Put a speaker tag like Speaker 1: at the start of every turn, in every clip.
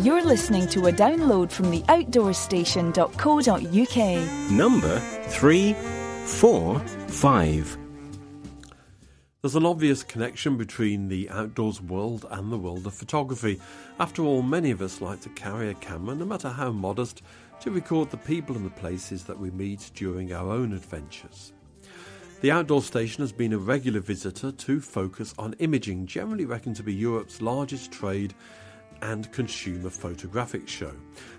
Speaker 1: You're listening to a download from the outdoorstation.co.uk.
Speaker 2: Number 345.
Speaker 3: There's an obvious connection between the outdoors world and the world of photography. After all, many of us like to carry a camera, no matter how modest, to record the people and the places that we meet during our own adventures. The Outdoor Station has been a regular visitor to Focus on Imaging, generally reckoned to be Europe's largest trade and consumer photographic show.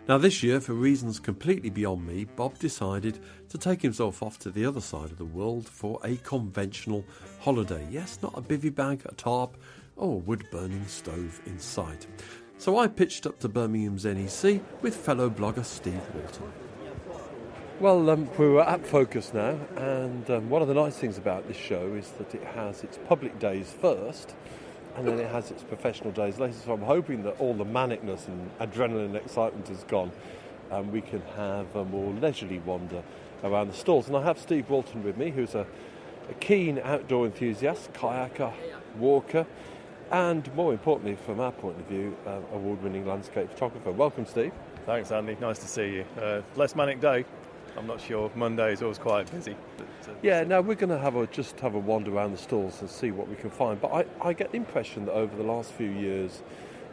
Speaker 3: Now this year, for reasons completely beyond me, Bob decided to take himself off to the other side of the world for a conventional holiday. Yes, not a bivvy bag, a tarp, or a wood-burning stove in sight. So I pitched up to Birmingham's NEC with fellow blogger Steve Walton. Well, we're at Focus now, and one of the nice things about this show is that it has its public days first, and then it has its professional days later. So I'm hoping that all the manicness and adrenaline and excitement is gone, and we can have a more leisurely wander around the stalls. And I have Steve Walton with me, who's a keen outdoor enthusiast, kayaker, walker, and more importantly, from our point of view, award-winning landscape photographer. Welcome, Steve.
Speaker 4: Thanks, Andy. Nice to see you. Less manic day. I'm not sure. Monday is always quite busy. But,
Speaker 3: we're going to have a wander around the stalls and see what we can find. But I get the impression that over the last few years,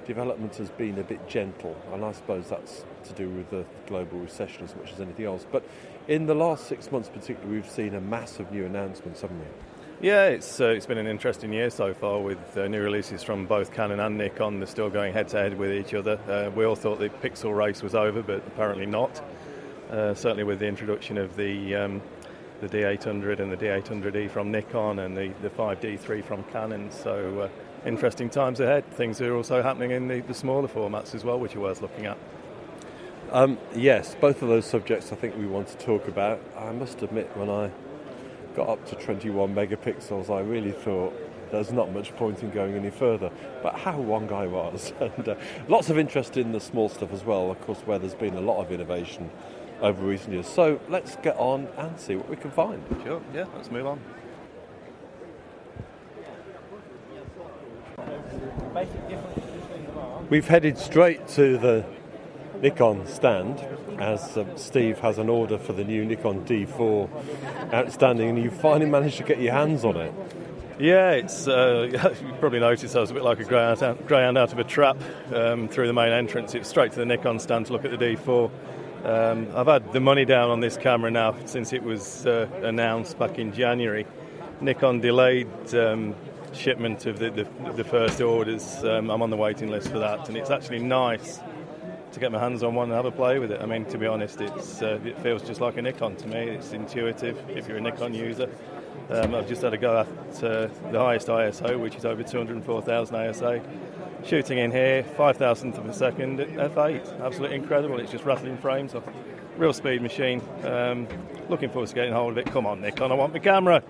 Speaker 3: development has been a bit gentle, and I suppose that's to do with the global recession as much as anything else. But in the last 6 months particularly, we've seen a mass of new announcements, haven't we?
Speaker 4: Yeah, it's been an interesting year so far with new releases from both Canon and Nikon. They're still going head-to-head with each other. We all thought the pixel race was over, but apparently not. Certainly with the introduction of the D800 and the D800E from Nikon and the 5D3 from Canon. So interesting times ahead. Things are also happening in the smaller formats as well, which are worth looking at.
Speaker 3: Yes, both of those subjects I think we want to talk about. I must admit, when I got up to 21 megapixels, I really thought there's not much point in going any further. But how wrong I was. And lots of interest in the small stuff as well, of course, where there's been a lot of innovation over recent years. So let's get on and see what we can find.
Speaker 4: Sure, yeah, let's move on.
Speaker 3: We've headed straight to the Nikon stand as Steve has an order for the new Nikon D4 outstanding, and you finally managed to get your hands on it.
Speaker 4: Yeah, it's you probably noticed I was a bit like a greyhound out of a trap through the main entrance. It's straight to the Nikon stand to look at the D4. I've had the money down on this camera now since it was announced back in January. Nikon delayed shipment of the first orders. I'm on the waiting list for that, and it's actually nice to get my hands on one and have a play with it. I mean, to be honest, it feels just like a Nikon to me. It's intuitive if you're a Nikon user. I've just had a go at the highest ISO, which is over 204,000 ASA. Shooting in here, 5,000th of a second at f8. Absolutely incredible. It's just rattling frames off. Real speed machine. Looking forward to getting hold of it. Come on, Nikon, I want my camera.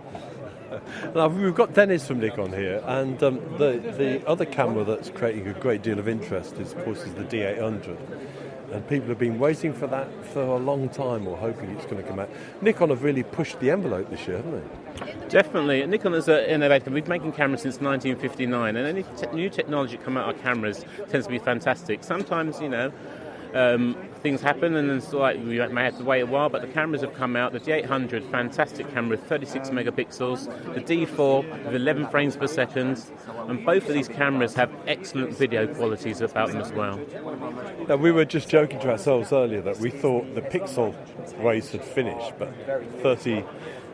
Speaker 3: Now, we've got Dennis from Nikon here, and the other camera that's creating a great deal of interest is, of course, the D800. And people have been waiting for that for a long time, or hoping it's going to come out. Nikon have really pushed the envelope this year, haven't they?
Speaker 5: Definitely. Nikon is an innovator. We've been making cameras since 1959, and any new technology come out of cameras tends to be fantastic. Sometimes, things happen, and it's like we may have to wait a while, but the cameras have come out. The D800, fantastic camera with 36 megapixels. The D4 with 11 frames per second. And both of these cameras have excellent video qualities about them as well.
Speaker 3: Now, we were just joking to ourselves earlier that we thought the pixel race had finished, but 30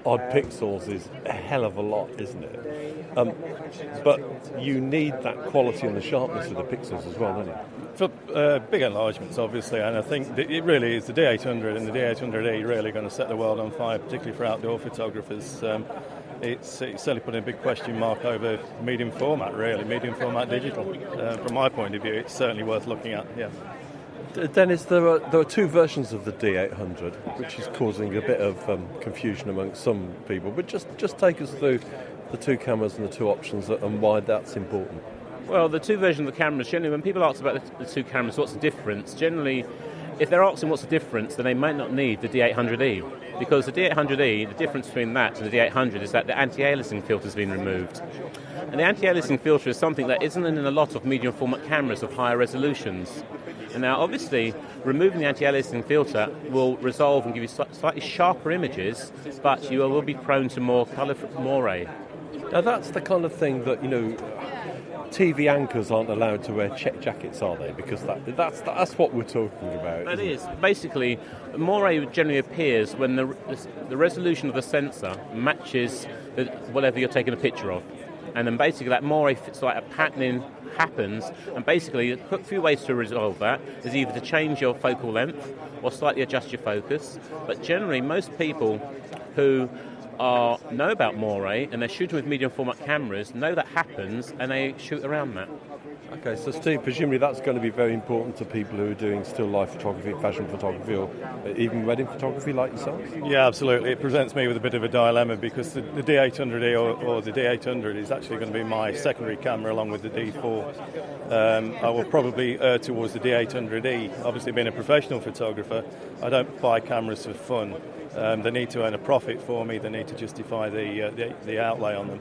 Speaker 3: odd pixels is a hell of a lot, isn't it? But you need that quality and the sharpness of the pixels as well, don't you?
Speaker 4: For big enlargements, obviously, and I think it really is the D800 and the D800E really going to set the world on fire, particularly for outdoor photographers. It's certainly putting a big question mark over medium format digital. From my point of view, it's certainly worth looking at, yeah.
Speaker 3: Dennis, there are two versions of the D800, which is causing a bit of confusion amongst some people. But just take us through the two cameras and the two options and why that's important.
Speaker 5: Well, the two versions of the cameras, generally, when people ask about the two cameras, what's the difference? Generally, if they're asking what's the difference, then they might not need the D800E. Because the D800E, the difference between that and the D800 is that the anti-aliasing filter has been removed. And the anti-aliasing filter is something that isn't in a lot of medium format cameras of higher resolutions. And now, obviously, removing the anti-aliasing filter will resolve and give you slightly sharper images, but you will be prone to more colour moire.
Speaker 3: Now that's the kind of thing that, TV anchors aren't allowed to wear check jackets, are they? Because that's what we're talking about.
Speaker 5: That is. Basically, moire generally appears when the resolution of the sensor matches whatever you're taking a picture of. And then basically that moire, it's like a patterning happens, and basically a few ways to resolve that is either to change your focal length or slightly adjust your focus. But generally, most people who know about moire and they're shooting with medium format cameras know that happens, and they shoot around that.
Speaker 3: Okay, so Steve, presumably that's going to be very important to people who are doing still life photography, fashion photography, or even wedding photography like yourselves?
Speaker 4: Yeah, absolutely. It presents me with a bit of a dilemma because the D800E or the D800 is actually going to be my secondary camera along with the D4. I will probably err towards the D800E. Obviously, being a professional photographer, I don't buy cameras for fun. They need to earn a profit for me. They need to justify the outlay on them.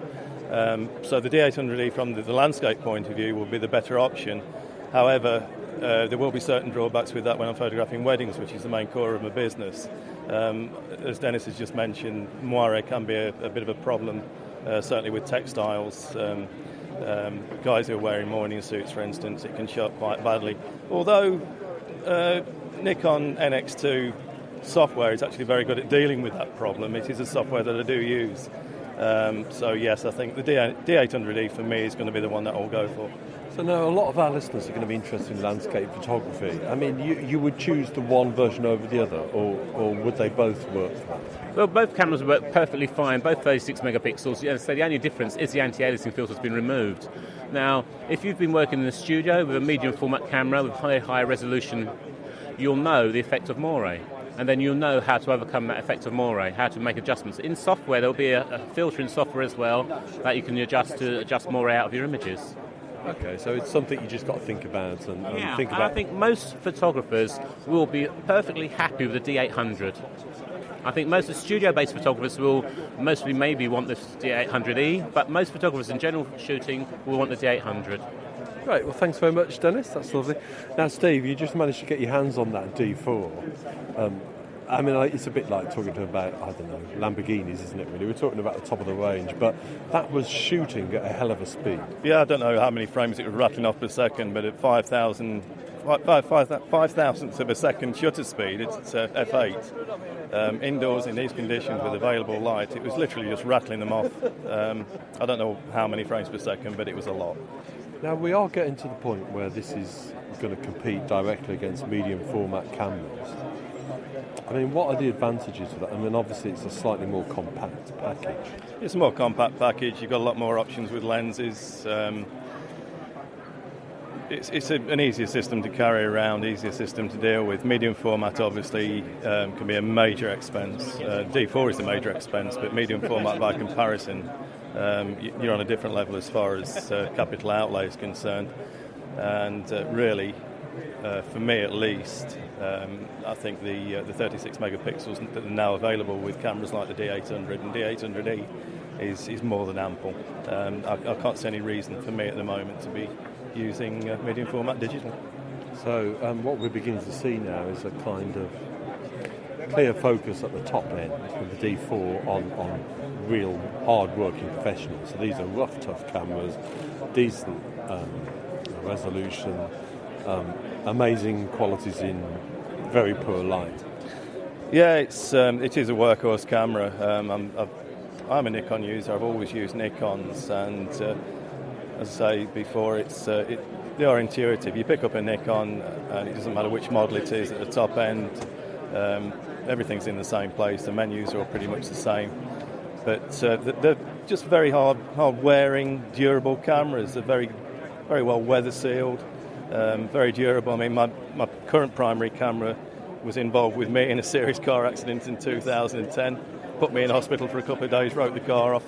Speaker 4: So the D800E from the landscape point of view will be the better option. However, there will be certain drawbacks with that when I'm photographing weddings, which is the main core of my business. As Dennis has just mentioned, moire can be a bit of a problem, certainly with textiles. Guys who are wearing morning suits, for instance, it can show up quite badly. Although Nikon NX2 software is actually very good at dealing with that problem. It is a software that I do use. So yes, I think the D800E for me is going to be the one that I'll go for.
Speaker 3: So now a lot of our listeners are going to be interested in landscape photography. I mean, you would choose the one version over the other, or would they both work?
Speaker 5: Well, both cameras work perfectly fine, both 36 megapixels. So the only difference is the anti-aliasing filter has been removed. Now, if you've been working in the studio with a medium format camera with high resolution, you'll know the effect of moire. And then you'll know how to overcome that effect of moire, how to make adjustments. In software, there'll be a filter in software as well that you can adjust moire out of your images.
Speaker 3: Okay, so it's something you just got to think about and think about.
Speaker 5: I think most photographers will be perfectly happy with the D800. I think most of the studio-based photographers will mostly maybe want the D800E, but most photographers in general shooting will want the D800.
Speaker 3: Great, well thanks very much, Dennis, that's lovely. Now Steve, you just managed to get your hands on that D4. I mean, it's a bit like talking about, I don't know, Lamborghinis, isn't it really? We're talking about the top of the range, but that was shooting at a hell of a speed.
Speaker 4: Yeah, I don't know how many frames it was rattling off per second, but at 5,000ths of a second shutter speed, it's f8. Indoors in these conditions with available light, it was literally just rattling them off. I don't know how many frames per second, but it was a lot.
Speaker 3: Now, we are getting to the point where this is going to compete directly against medium format cameras. I mean, what are the advantages of that? I mean, obviously it's a slightly more compact package.
Speaker 4: It's a more compact package. You've got a lot more options with lenses. It's an easier system to carry around, easier system to deal with. Medium format, obviously, can be a major expense. D4 is a major expense, but medium format, by comparison, you're on a different level as far as capital outlay is concerned. And really, for me at least, I think the 36 megapixels that are now available with cameras like the D800 and D800E is more than ample. I can't see any reason for me at the moment to be using medium format digital.
Speaker 3: So what we're beginning to see now is a kind of clear focus at the top end with the D4 on real hard-working professionals. So these are rough, tough cameras, decent resolution, amazing qualities in very poor light.
Speaker 4: Yeah, it is a workhorse camera. I'm a Nikon user. I've always used Nikons, and as I say before, they are intuitive. You pick up a Nikon, and it doesn't matter which model it is at the top end. Everything's in the same place. The menus are all pretty much the same. But they're just very hard-wearing, durable cameras. They're very, very well weather-sealed, very durable. I mean, my current primary camera was involved with me in a serious car accident in 2010. Put me in hospital for a couple of days, wrote the car off.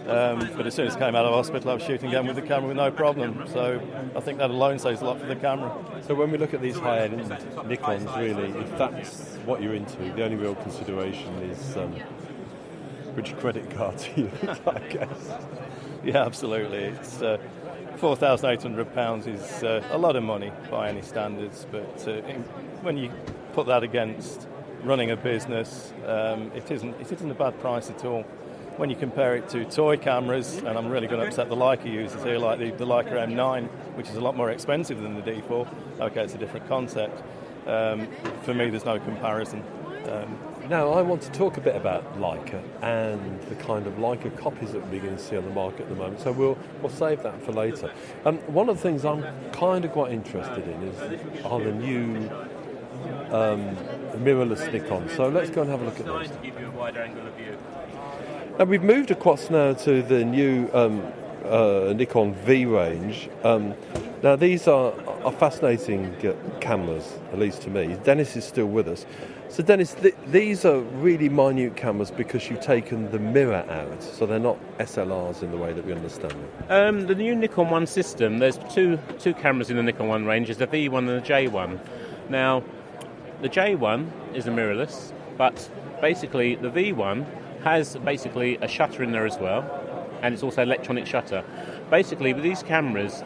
Speaker 4: But as soon as I came out of hospital, I was shooting again with the camera with no problem. So I think that alone says a lot for the camera.
Speaker 3: So when we look at these high-end Nikons, really, if that's what you're into, the only real consideration is which credit card you use, I guess.
Speaker 4: Yeah, absolutely. It's £4,800 is a lot of money by any standards, but when you put that against running a business, it isn't a bad price at all. When you compare it to toy cameras, and I'm really going to upset the Leica users here, like the Leica M9, which is a lot more expensive than the D4. Okay, it's a different concept. For me, there's no comparison.
Speaker 3: Now, I want to talk a bit about Leica and the kind of Leica copies that we're beginning to see on the market at the moment. So we'll save that for later. One of the things I'm kind of quite interested in are the new mirrorless Nikon. So let's go and have a look at those.
Speaker 5: To give you a wider angle of view.
Speaker 3: Now, we've moved across now to the new Nikon V range. Now, these are fascinating cameras, at least to me. Dennis is still with us. So, Dennis, these are really minute cameras because you've taken the mirror out, so they're not SLRs in the way that we understand them.
Speaker 5: The new Nikon 1 system, there's two cameras in the Nikon 1 range, there's the V1 and the J1. Now, the J1 is a mirrorless, but basically the V1 has basically a shutter in there as well, and it's also electronic shutter. Basically, with these cameras,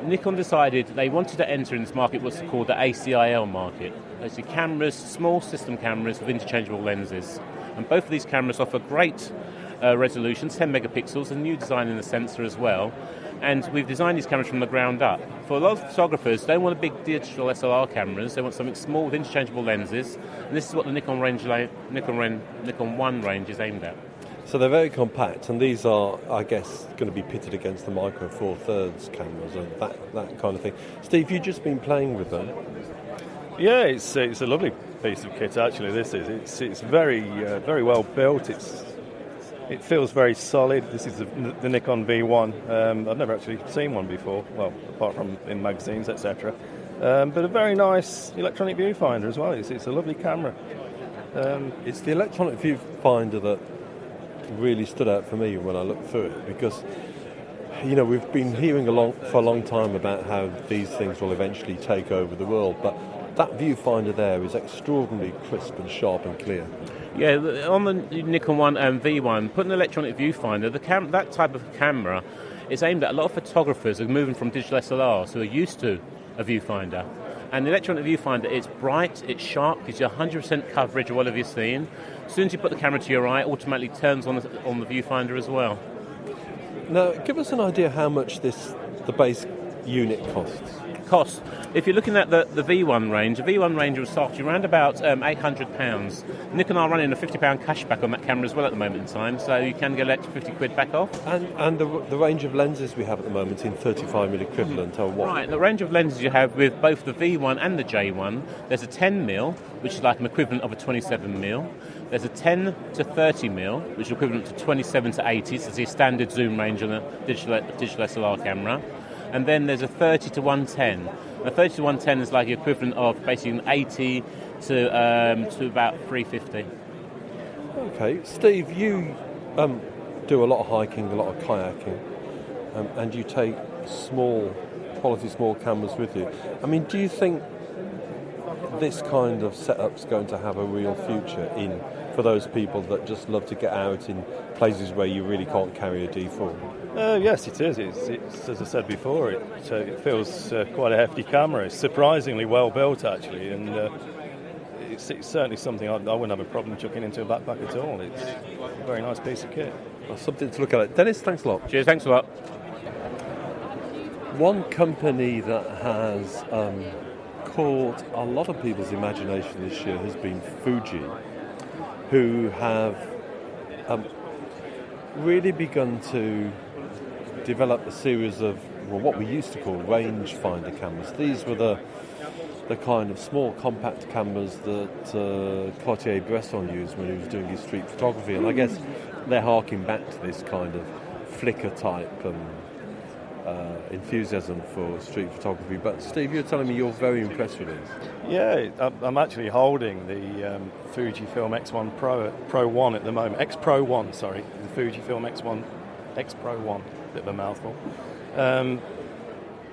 Speaker 5: Nikon decided they wanted to enter in this market what's called the ACIL market. Basically, cameras, small system cameras with interchangeable lenses. And both of these cameras offer great resolutions, 10 megapixels, a new design in the sensor as well. And we've designed these cameras from the ground up. For a lot of photographers, they don't want big digital SLR cameras. They want something small with interchangeable lenses. And this is what the Nikon 1 range is aimed at.
Speaker 3: So they're very compact, and these are, I guess, going to be pitted against the Micro Four Thirds cameras and that kind of thing. Steve, you've just been playing with them.
Speaker 4: Yeah, it's a lovely piece of kit actually. This is it's very very well built. It feels very solid. This is the Nikon V1. I've never actually seen one before, well, apart from in magazines, etc. But a very nice electronic viewfinder as well. It's a lovely camera.
Speaker 3: It's the electronic viewfinder that really stood out for me when I looked through it, because we've been hearing for a long time about how these things will eventually take over the world, but that viewfinder there is extraordinarily crisp and sharp and clear.
Speaker 5: Yeah, on the Nikon 1 and V1, putting an electronic viewfinder, that type of camera is aimed at a lot of photographers who are moving from digital SLRs who are used to a viewfinder. And the electronic viewfinder, it's bright, it's sharp, gives you 100% coverage of whatever you're seeing. As soon as you put the camera to your eye, it automatically turns on the viewfinder as well.
Speaker 3: Now, give us an idea how much the base unit costs.
Speaker 5: If you're looking at the V1 range, the V1 range will start you around about £800. Nikon are running a £50 cashback on that camera as well at the moment in time, so you can get an extra £50 back off.
Speaker 3: And the range of lenses we have at the moment in 35mm equivalent are what?
Speaker 5: Right, the range of lenses you have with both the V1 and the J1, there's a 10mm, which is like an equivalent of a 27mm. There's a 10 to 30mm, which is equivalent to 27 to 80, so it's your standard zoom range on a digital SLR camera. And then there's a 30 to 110. A 30 to 110 is like the equivalent of basically an 80 to about 350.
Speaker 3: Okay, Steve, you do a lot of hiking, a lot of kayaking, and you take quality small cameras with you. I mean, do you think this kind of setup's going to have a real future for those people that just love to get out in places where you really can't carry a D4?
Speaker 4: Yes, it is. It's as I said before, it feels quite a hefty camera. It's surprisingly well built, actually, and it's certainly something I wouldn't have a problem chucking into a backpack at all. It's a very nice piece of kit.
Speaker 3: Well, something to look at. Dennis, thanks a lot.
Speaker 5: Cheers, thanks a lot.
Speaker 3: One company that has caught a lot of people's imagination this year has been Fuji, who have really begun to develop a series of what we used to call rangefinder cameras. These were the kind of small compact cameras that Cartier-Bresson used when he was doing his street photography, and I guess they're harking back to this kind of Flickr type enthusiasm for street photography. But Steve, you're telling me you're very impressed with these.
Speaker 4: Yeah, I'm actually holding the Fujifilm X1 Pro 1 at the moment. X Pro 1, sorry. The Fujifilm X Pro 1, bit of a mouthful.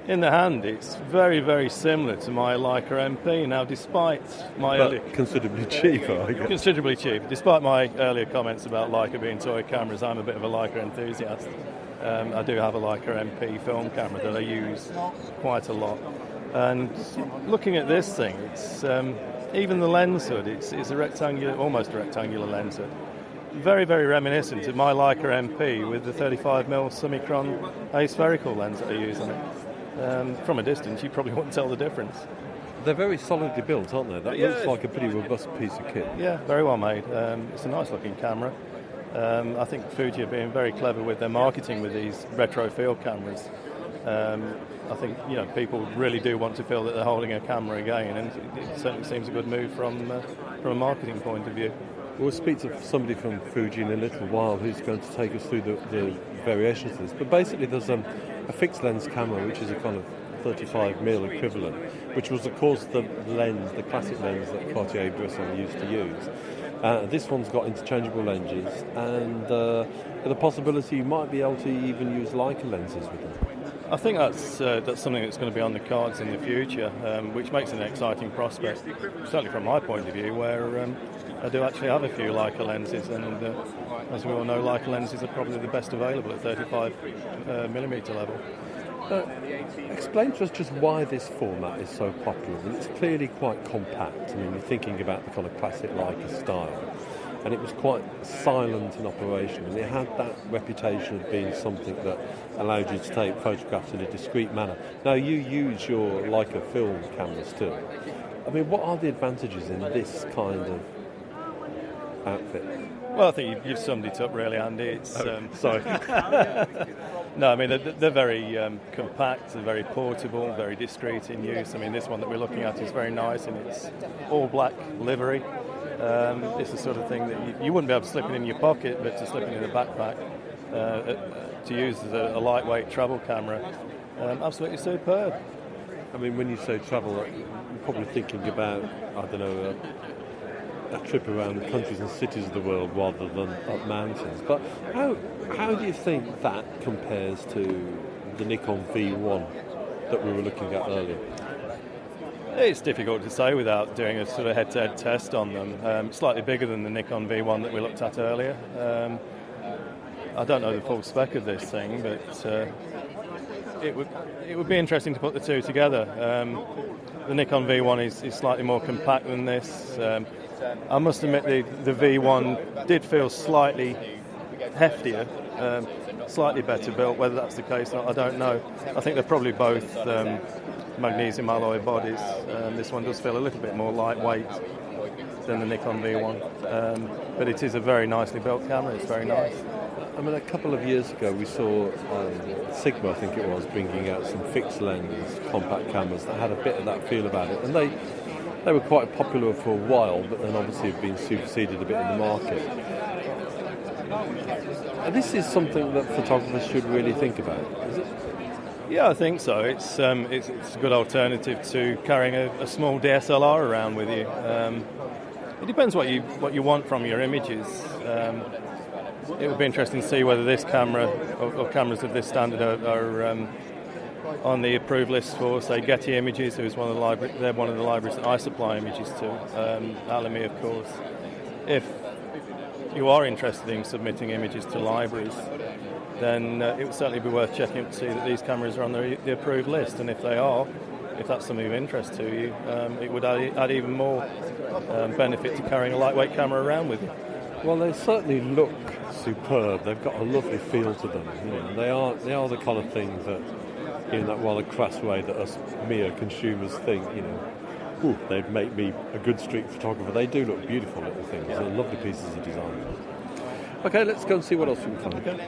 Speaker 4: In the hand, it's very, very similar to my Leica MP. Now, despite my
Speaker 3: considerably cheaper, I guess.
Speaker 4: Considerably cheaper. Despite my earlier comments about Leica being toy cameras, I'm a bit of a Leica enthusiast. I do have a Leica MP film camera that I use quite a lot. And looking at this thing, it's even the lens hood, it's a rectangular, almost a rectangular lens hood. Very, very reminiscent of my Leica MP with the 35mm Summicron aspherical lens that I use on it. From a distance, you probably wouldn't tell the difference.
Speaker 3: They're very solidly built, aren't they? That looks like a pretty robust piece of kit.
Speaker 4: Yeah, very well made. It's a nice looking camera. I think Fuji are being very clever with their marketing with these retro field cameras. I think people really do want to feel that they're holding a camera again, and it certainly seems a good move from a marketing point of view.
Speaker 3: We'll speak to somebody from Fuji in a little while who's going to take us through the variations of this. But basically, there's a fixed lens camera, which is a kind of 35mm equivalent, which was, of course, the classic lens that Cartier-Bresson used to use. This one's got interchangeable lenses, and the possibility you might be able to even use Leica lenses with them.
Speaker 4: I think that's something that's going to be on the cards in the future, which makes it an exciting prospect, certainly from my point of view, where I do actually have a few Leica lenses, and as we all know, Leica lenses are probably the best available at 35mm level.
Speaker 3: Explain to us just why this format is so popular. And it's clearly quite compact. I mean, you're thinking about the kind of classic Leica style, and it was quite silent in operation, and it had that reputation of being something that allowed you to take photographs in a discreet manner. Now, you use your Leica film cameras too. I mean, what are the advantages in this kind of outfit?
Speaker 4: Well, I think you've summed it up really, Andy. It's
Speaker 3: sorry.
Speaker 4: No, I mean, they're very compact, they're very portable, very discreet in use. I mean, this one that we're looking at is very nice, and it's all black livery. It's the sort of thing that you wouldn't be able to slip it in your pocket, but to slip it in a backpack, to use as a lightweight travel camera, absolutely superb.
Speaker 3: I mean, when you say travel, you're probably thinking about, I don't know, a trip around the countries and cities of the world rather than up mountains. But how do you think that compares to the Nikon V1 that we were looking at earlier?
Speaker 4: It's difficult to say without doing a sort of head-to-head test on them. Slightly bigger than the Nikon V1 that we looked at earlier. I don't know the full spec of this thing, but it would be interesting to put the two together. The Nikon V1 is slightly more compact than this. I must admit the V1 did feel slightly heftier, slightly better built. Whether that's the case or not, I don't know. I think they're probably both magnesium alloy bodies. This one does feel a little bit more lightweight than the Nikon V1, but it is a very nicely built camera. It's very nice.
Speaker 3: I mean, a couple of years ago we saw Sigma, I think it was, bringing out some fixed lens compact cameras that had a bit of that feel about it, and they were quite popular for a while, but then obviously have been superseded a bit in the market. And this is something that photographers should really think about, is it?
Speaker 4: Yeah, I think so. It's a good alternative to carrying a small DSLR around with you. It depends what you want from your images. It would be interesting to see whether this camera or cameras of this standard are on the approved list for, say, Getty Images, who's one of the libraries. They're one of the libraries that I supply images to. Alamy, of course. If you are interested in submitting images to libraries, then it would certainly be worth checking up to see that these cameras are on the approved list. And if they are, if that's something of interest to you, it would add even more benefit to carrying a lightweight camera around with you.
Speaker 3: Well, they certainly look superb. They've got a lovely feel to them. You know, they are the kind of things that, in that rather crass way that us mere consumers think, you know, they'd make me a good street photographer. They do look beautiful little things. They're lovely pieces of design. Okay, let's go and see what else we can find.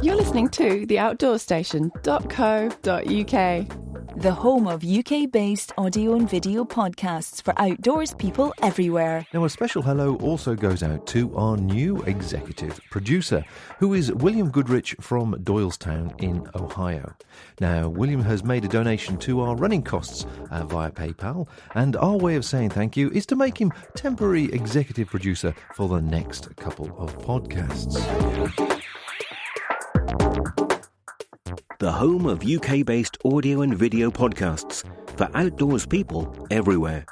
Speaker 2: You're listening to theoutdoorstation.co.uk.
Speaker 1: The home of UK-based audio and video podcasts for outdoors people everywhere.
Speaker 6: Now, a special hello also goes out to our new executive producer, who is William Goodrich from Doylestown in Ohio. Now, William has made a donation to our running costs via PayPal, and our way of saying thank you is to make him temporary executive producer for the next couple of podcasts.
Speaker 7: The home of UK-based audio and video podcasts for outdoors people everywhere.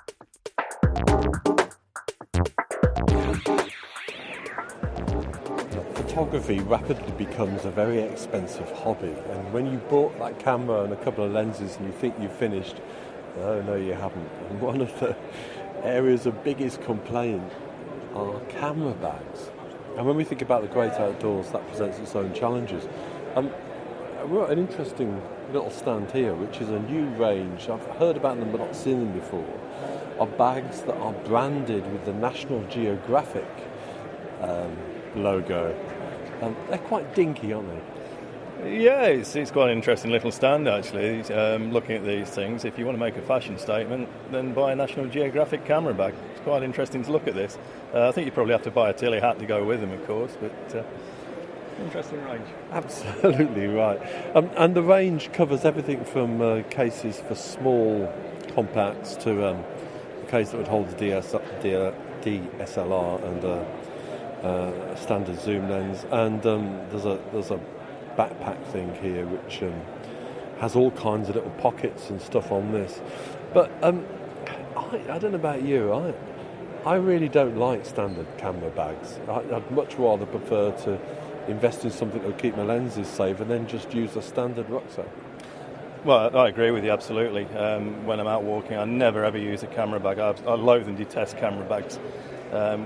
Speaker 3: photography rapidly becomes a very expensive hobby, and when you bought that camera and a couple of lenses and you think you've finished, no, you haven't. And one of the areas of biggest complaint are camera bags. And when we think about the great outdoors, that presents its own challenges. We're at an interesting little stand here, which is a new range. I've heard about them but not seen them before, of bags that are branded with the National Geographic logo. They're quite dinky, aren't they?
Speaker 4: Yeah, it's quite an interesting little stand actually. Looking at these things, if you want to make a fashion statement, then buy a National Geographic camera bag. It's quite interesting to look at this. I think you probably have to buy a Tilly hat to go with them, of course, but interesting range.
Speaker 3: Absolutely right. And the range covers everything from cases for small compacts to a case that would hold the DSLR and a standard zoom lens. And there's a backpack thing here which has all kinds of little pockets and stuff on this. But I don't know about you, I really don't like standard camera bags. I'd much rather prefer to invest in something that will keep my lenses safe and then just use a standard rucksack.
Speaker 4: Well, I agree with you absolutely. When I'm out walking, I never ever use a camera bag. I loathe and detest camera bags.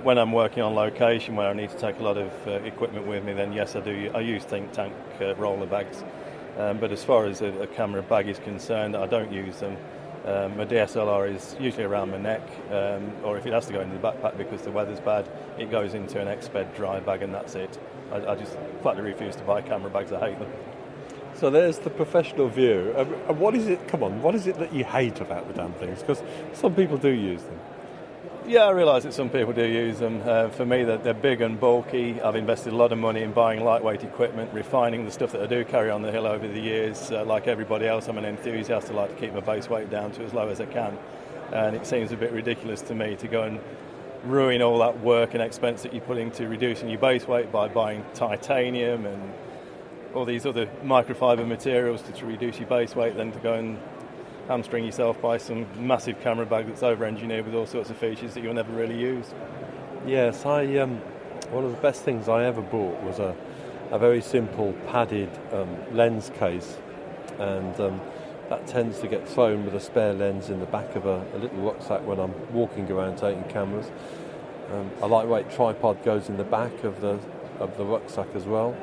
Speaker 4: When I'm working on location where I need to take a lot of equipment with me, then yes, I do. I use Think Tank roller bags. But as far as a camera bag is concerned, I don't use them. My DSLR is usually around my neck, or if it has to go into the backpack because the weather's bad, it goes into an Exped dry bag and that's it. I just flatly refuse to buy camera bags. I hate them.
Speaker 3: So there's the professional view. What is it that you hate about the damn things? Because some people do use them.
Speaker 4: Yeah, I realise that some people do use them. For me, they're big and bulky. I've invested a lot of money in buying lightweight equipment, refining the stuff that I do carry on the hill over the years. Like everybody else, I'm an enthusiast. I like to keep my base weight down to as low as I can. And it seems a bit ridiculous to me to go and ruin all that work and expense that you put into reducing your base weight by buying titanium and all these other microfiber materials to reduce your base weight, then to go and hamstring yourself by some massive camera bag that's over-engineered with all sorts of features that you'll never really use.
Speaker 3: Yes, one of the best things I ever bought was a very simple padded lens case, and that tends to get thrown with a spare lens in the back of a little rucksack when I'm walking around taking cameras. A lightweight tripod goes in the back of the rucksack as well.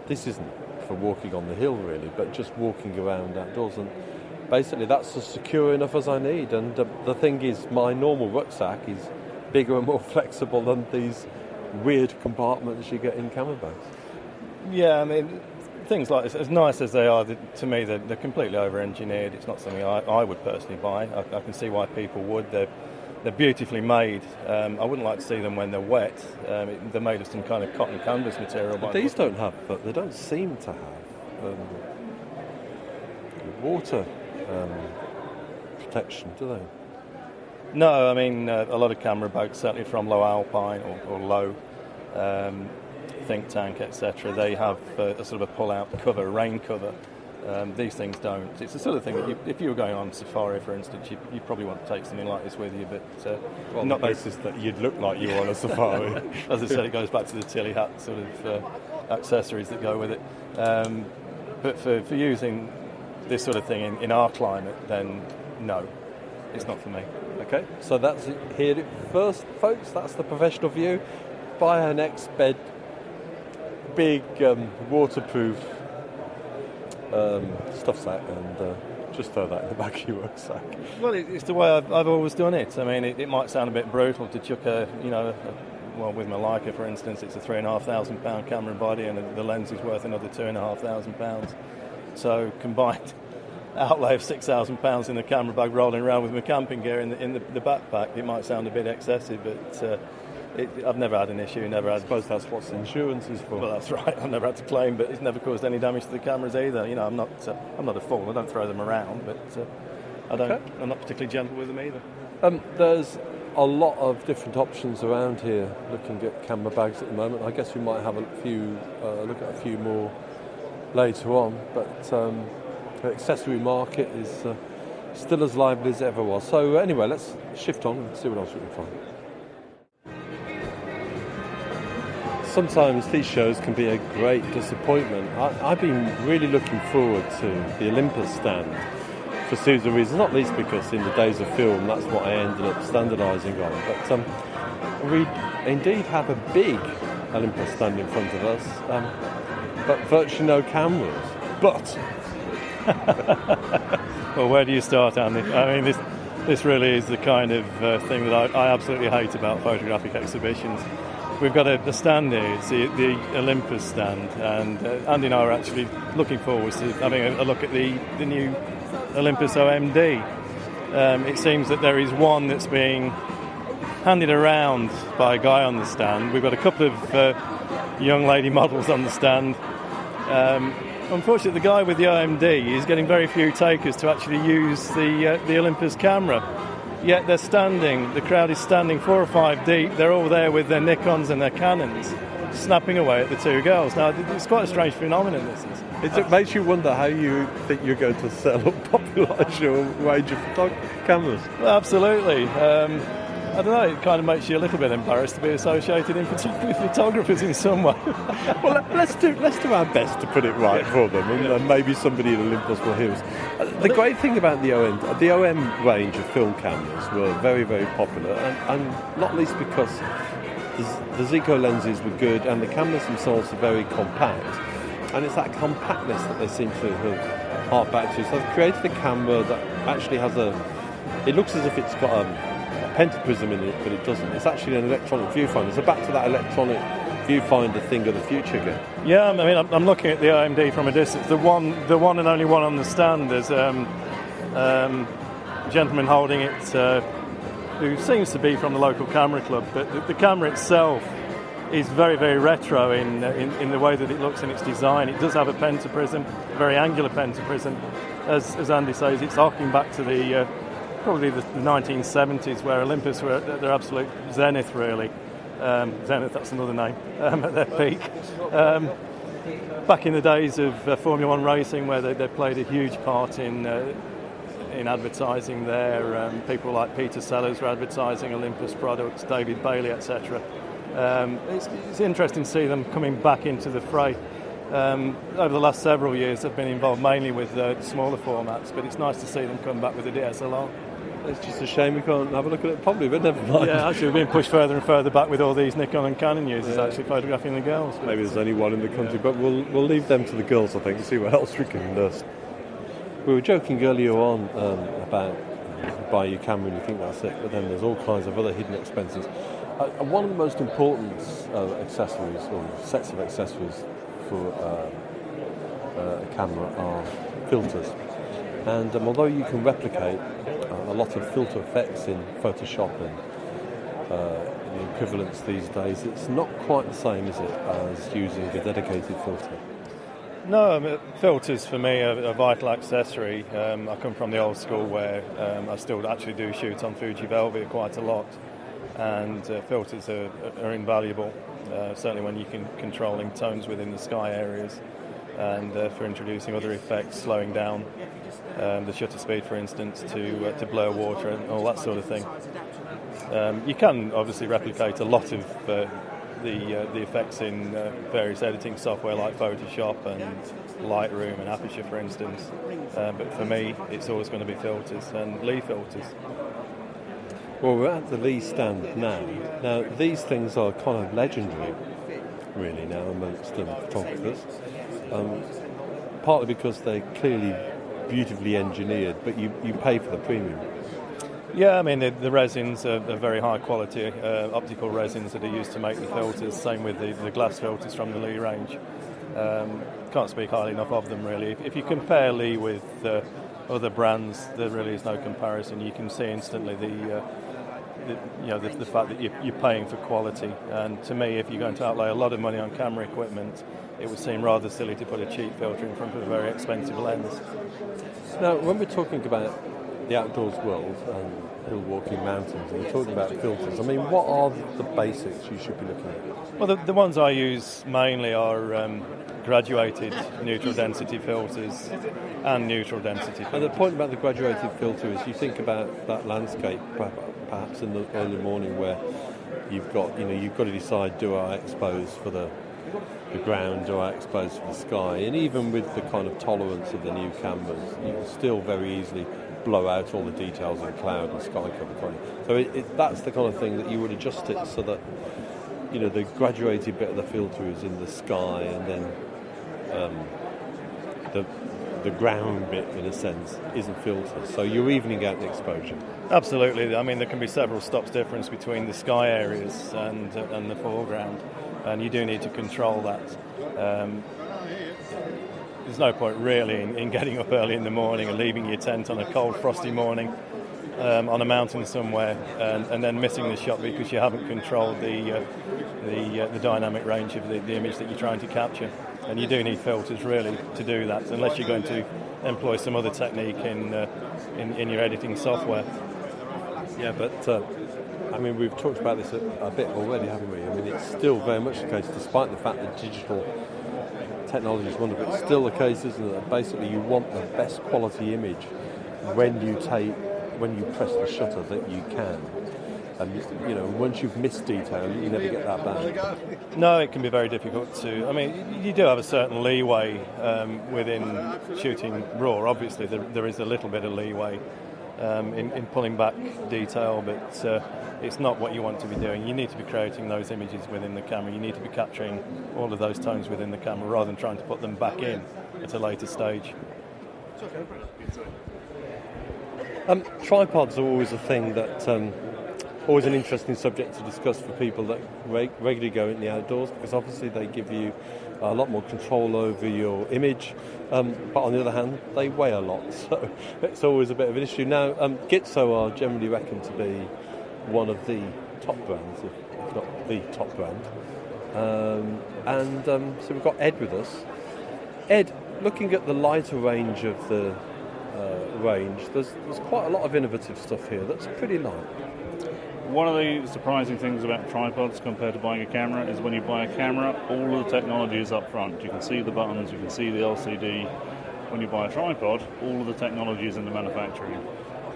Speaker 3: This isn't for walking on the hill really, but just walking around outdoors, and basically that's as secure enough as I need. And the thing is, my normal rucksack is bigger and more flexible than these weird compartments you get in camera bags.
Speaker 4: Yeah, I mean, things like this, as nice as they are, to me they're completely over-engineered. It's not something I would personally buy. I can see why people would. They're beautifully made. I wouldn't like to see them when they're wet. They're made of some kind of cotton canvas material.
Speaker 3: But these don't have, but they don't seem to have water protection, do they?
Speaker 4: No, I mean, a lot of camera bags, certainly from Low Alpine or Low, Think Tank, etc., they have a sort of a pull-out cover, rain cover. These things don't. It's the sort of thing that if you were going on safari, for instance, you'd probably want to take something like this with you, but
Speaker 3: on the basis that you'd look like you were on a safari.
Speaker 4: As I said, it goes back to the Tilly hat sort of accessories that go with it. But for using this sort of thing in our climate, then no, it's not for me.
Speaker 3: Okay, so that's it. Hear it first, folks. That's the professional view. Buy an Exped big waterproof stuff sack and just throw that in the back of your rucksack.
Speaker 4: Well, it's the way I've always done it. I mean, it might sound a bit brutal to chuck well, with my Leica, for instance, it's a £3,500 camera body and the lens is worth another £2,500. So combined outlay of £6,000 in a camera bag rolling around with my camping gear in the backpack, it might sound a bit excessive, but I've never had an issue. I
Speaker 3: suppose that's what insurance is for.
Speaker 4: Well, that's right. I've never had to claim, but it's never caused any damage to the cameras either. You know, I'm not a fool. I don't throw them around, but I'm not particularly gentle with them either.
Speaker 3: There's a lot of different options around here. Looking at camera bags at the moment, I guess we might have look at a few more later on. But the accessory market is still as lively as it ever was. So anyway, let's shift on and see what else we can find. sometimes these shows can be a great disappointment. I've been really looking forward to the Olympus stand for a series of reasons, not least because in the days of film, that's what I ended up standardising on. But we indeed have a big Olympus stand in front of us, but virtually no cameras. But
Speaker 4: well, where do you start, Andy? I mean, this really is the kind of thing that I absolutely hate about photographic exhibitions. We've got a stand here, it's the Olympus stand, and Andy and I are actually looking forward to having a look at the new Olympus OMD. It seems that there is one that's being handed around by a guy on the stand. We've got a couple of young lady models on the stand. Unfortunately, the guy with the OMD is getting very few takers to actually use the Olympus camera. Yet they're standing, the crowd is standing 4 or 5 deep. They're all there with their Nikons and their Canons, snapping away at the two girls. Now, it's quite a strange phenomenon, this is.
Speaker 3: It makes you wonder how you think you're going to sell or popularise your range of cameras.
Speaker 4: Well, absolutely. I don't know, it kind of makes you a little bit embarrassed to be associated with photographers in some way.
Speaker 3: Well, let's do our best to put it right for them, and maybe somebody at Olympus will hear us. The great thing about the OM range of film cameras were very, very popular, and not least because the Zico lenses were good, and the cameras themselves are very compact, and it's that compactness that they seem to have harked back to. So they've created a camera that actually has it looks as if it's got a pentaprism in it, but it doesn't. It's actually an electronic viewfinder. So back to that electronic viewfinder thing of the future again.
Speaker 4: Yeah, I mean, I'm looking at the OMD from a distance. The one and only one on the stand. There's a gentleman holding it who seems to be from the local camera club, but the camera itself is very, very retro in the way that it looks in its design. It does have a pentaprism, a very angular pentaprism. As Andy says, it's harking back to probably the 1970s, where Olympus were at their absolute zenith, really. Zenith, that's another name, at their peak. Back in the days of Formula One racing, where they played a huge part in advertising there. People like Peter Sellers were advertising Olympus products, David Bailey, etc. It's interesting to see them coming back into the fray. Over the last several years, I've been involved mainly with smaller formats, but it's nice to see them come back with the DSLR.
Speaker 3: It's just a shame we can't have a look at it properly, but never mind.
Speaker 4: Yeah, actually, we're being pushed further and further back with all these Nikon and Canon users actually photographing the girls.
Speaker 3: Maybe there's only one in the country, but we'll leave them to the girls, I think, and see what else we can do. We were joking earlier on about buy your camera and you think that's it, but then there's all kinds of other hidden expenses. One of the most important accessories, or sets of accessories for a camera, are filters. And although you can replicate a lot of filter effects in Photoshop and the equivalents these days, it's not quite the same, is it, as using a dedicated filter?
Speaker 4: No, I mean, filters for me are a vital accessory. I come from the old school where I still actually do shoot on Fuji Velvia quite a lot, and filters are invaluable, certainly when you can controlling tones within the sky areas, and for introducing other effects, slowing down the shutter speed, for instance, to blur water and all that sort of thing. You can obviously replicate a lot of the effects in various editing software like Photoshop and Lightroom and Aperture, for instance. But for me, it's always going to be filters and Lee filters.
Speaker 3: Well, we're at the Lee stand now. Now, these things are kind of legendary, really, now amongst photographers. Partly because they're clearly beautifully engineered, but you pay for the premium.
Speaker 4: Yeah, I mean, the resins are very high quality optical resins that are used to make the filters, same with the glass filters from the Lee range. Can't speak highly enough of them, really. If you compare Lee with other brands, there really is no comparison. You can see instantly the fact that you're paying for quality. And to me, if you're going to outlay a lot of money on camera equipment, it would seem rather silly to put a cheap filter in front of a very expensive lens.
Speaker 3: Now, when we're talking about the outdoors world and hill walking mountains, and we're talking about filters, I mean, what are the basics you should be looking at?
Speaker 4: Well, the ones I use mainly are graduated neutral density filters and neutral density filters.
Speaker 3: And the point about the graduated filter is you think about that landscape perhaps in the early morning where you've got to decide, do I expose for the ground, do I expose for the sky? And even with the kind of tolerance of the new cameras, you can still very easily blow out all the details in cloud and sky cover. So that's the kind of thing that you would adjust it so that, the graduated bit of the filter is in the sky, and then the ground bit, in a sense, isn't filtered. So you're evening out the exposure.
Speaker 4: Absolutely. I mean, there can be several stops difference between the sky areas and the foreground, and you do need to control that. There's no point really in getting up early in the morning and leaving your tent on a cold, frosty morning on a mountain somewhere, and then missing the shot because you haven't controlled the dynamic range of the image that you're trying to capture. And you do need filters really to do that, unless you're going to employ some other technique in your editing software.
Speaker 3: Yeah, but we've talked about this a bit already, haven't we? I mean, it's still very much the case, despite the fact that digital technology is wonderful. It's still the case, isn't it? That basically you want the best quality image when you press the shutter that you can. And once you've missed detail, you never get that back.
Speaker 4: No, it can be very difficult to. I mean, you do have a certain leeway within shooting RAW. Obviously, there is a little bit of leeway in pulling back detail, but it's not what you want to be doing. You need to be creating those images within the camera. You need to be capturing all of those tones within the camera rather than trying to put them back in at a later stage.
Speaker 3: Tripods are always a thing that. Always an interesting subject to discuss for people that regularly go in the outdoors, because obviously they give you a lot more control over your image, but on the other hand they weigh a lot, so it's always a bit of an issue. Now Gitzo are generally reckoned to be one of the top brands, if not the top brand, so we've got Ed with us. Ed, looking at the lighter range of the range, there's quite a lot of innovative stuff here that's pretty light.
Speaker 8: One of the surprising things about tripods compared to buying a camera is when you buy a camera, all of the technology is up front. You can see the buttons, you can see the LCD. When you buy a tripod, all of the technology is in the manufacturing.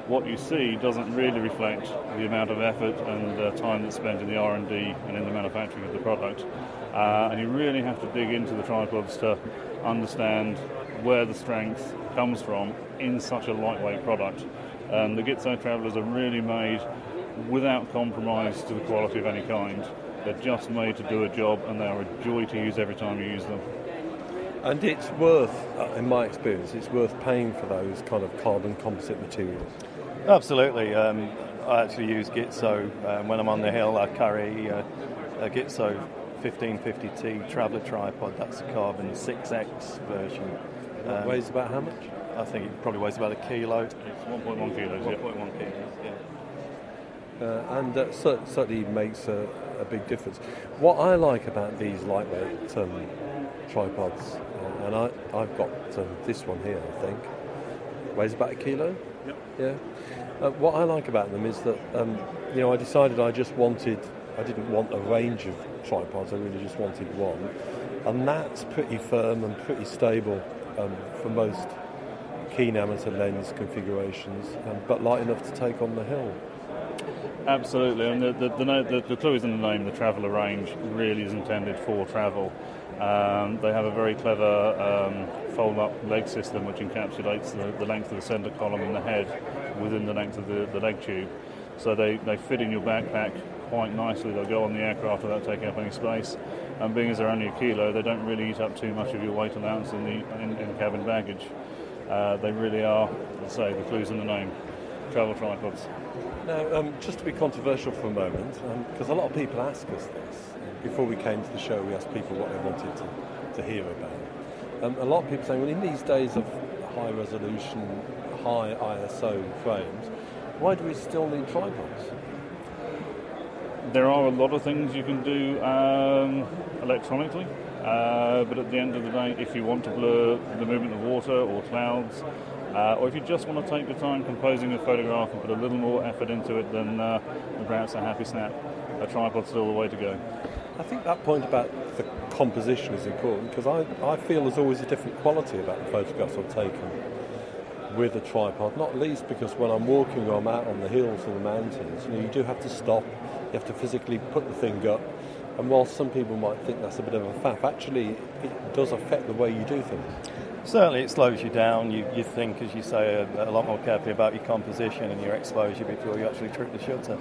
Speaker 8: What you see doesn't really reflect the amount of effort and time that's spent in the R&D and in the manufacturing of the product. And you really have to dig into the tripods to understand where the strength comes from in such a lightweight product. And the Gitzo Travelers are really made without compromise to the quality of any kind. They're just made to do a job, and they are a joy to use every time you use them.
Speaker 3: And it's worth, in my experience, it's worth paying for those kind of carbon composite materials.
Speaker 4: Absolutely. I actually use Gitzo when I'm on the hill. I carry a Gitzo 1550T traveller tripod. That's a carbon 6X version.
Speaker 3: It weighs about how much?
Speaker 4: I think it probably weighs about a kilo.
Speaker 8: It's 1.1 kilos.
Speaker 4: 1.1 kilos, yeah.
Speaker 3: And certainly makes a big difference. What I like about these lightweight tripods, and I've got this one here, I think, weighs about a kilo.
Speaker 8: Yep.
Speaker 3: Yeah. What I like about them is that I decided I didn't want a range of tripods. I really just wanted one, and that's pretty firm and pretty stable for most keen amateur lens configurations, but light enough to take on the hill.
Speaker 8: Absolutely, and the clue is in the name. The Traveller range really is intended for travel. They have a very clever fold-up leg system which encapsulates the length of the centre column and the head within the length of the leg tube. So they fit in your backpack quite nicely. They'll go on the aircraft without taking up any space. And being as they're only a kilo, they don't really eat up too much of your weight allowance in cabin baggage. They really are, let's say, the clue's in the name. Travel tripods.
Speaker 3: Now, just to be controversial for a moment, because a lot of people ask us this. Before we came to the show, we asked people what they wanted to hear about. A lot of people saying, well, in these days of high resolution, high ISO frames, why do we still need tripods?
Speaker 8: There are a lot of things you can do electronically, but at the end of the day, if you want to blur the movement of water or clouds, or if you just want to take your time composing a photograph and put a little more effort into it than perhaps a happy snap, a tripod's still the way to go.
Speaker 3: I think that point about the composition is important, because I feel there's always a different quality about the photographs I've taken with a tripod, not least because when I'm walking or I'm out on the hills or the mountains, you do have to stop You have to physically put the thing up. And whilst some people might think that's a bit of a faff, actually it does affect the way you do things.
Speaker 4: Certainly it slows you down. You think, as you say, a lot more carefully about your composition and your exposure before you actually trip the shutter.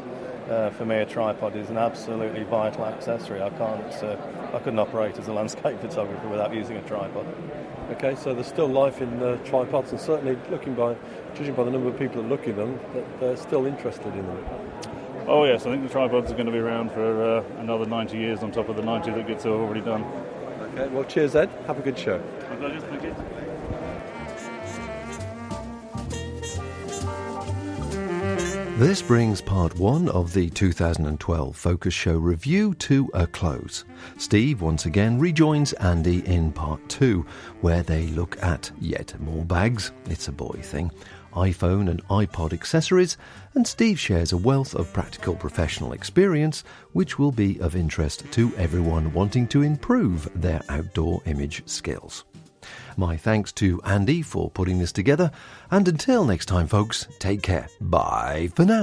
Speaker 4: For me, a tripod is an absolutely vital accessory. I couldn't operate as a landscape photographer without using a tripod.
Speaker 3: Okay, so there's still life in tripods, and certainly judging by the number of people that look at them, that they're still interested in them.
Speaker 8: Oh yes, I think the tripods are going to be around for another 90 years on top of the 90 that Gitzo have already done.
Speaker 3: Okay, well cheers Ed, have a good show.
Speaker 8: My pleasure, thank you.
Speaker 6: This brings part 1 of the 2012 Focus Show review to a close. Steve once again rejoins Andy in part 2, where they look at yet more bags, it's a boy thing, iPhone and iPod accessories, and Steve shares a wealth of practical professional experience which will be of interest to everyone wanting to improve their outdoor image skills. My thanks to Andy for putting this together, and until next time folks, take care. Bye for now.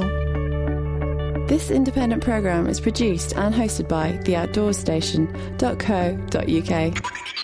Speaker 2: This independent programme is produced and hosted by theoutdoorstation.co.uk.